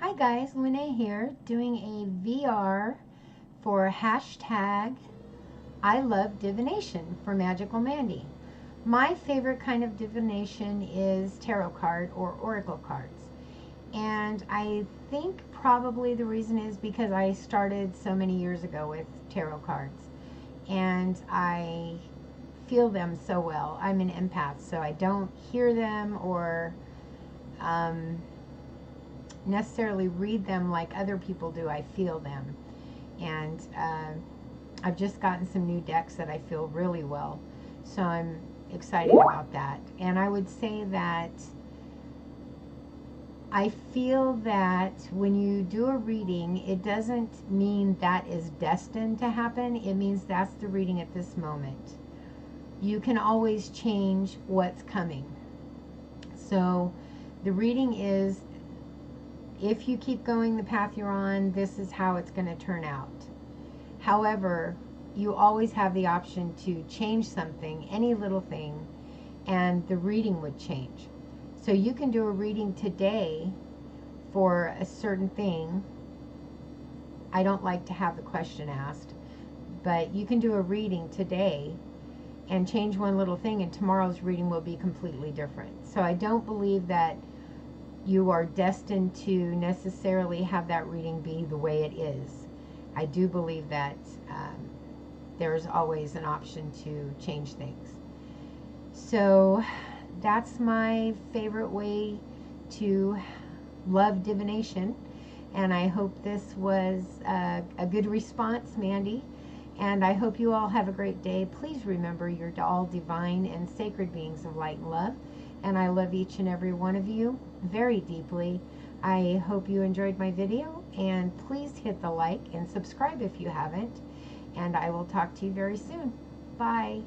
Hi guys, Lene here doing a VR for hashtag I love divination for Magical Mandi. My favorite kind of divination is tarot card or oracle cards. And I think probably the reason is because I started so many years ago with tarot cards. And I feel them so well. I'm an empath, so I don't hear them or necessarily read them like other people do. I feel them. And I've just gotten some new decks that I feel really well. So I'm excited about that. And I would say that I feel that when you do a reading, it doesn't mean that is destined to happen. It means that's the reading at this moment. You can always change what's coming. So the reading is, if you keep going the path you're on, this is how it's going to turn out. However, you always have the option to change something, any little thing, and the reading would change. So you can do a reading today for a certain thing. I don't like to have the question asked, but you can do a reading today and change one little thing, and tomorrow's reading will be completely different. So I don't believe that you are destined to necessarily have that reading be the way it is. I do believe that there's always an option to change things. So that's my favorite way to love divination, and I hope this was a good response, Mandy, and I hope you all have a great day. Please remember you're all divine and sacred beings of light and love, and I love each and every one of you very deeply. I hope you enjoyed my video, and please hit the like and subscribe if you haven't, and I will talk to you very soon. Bye.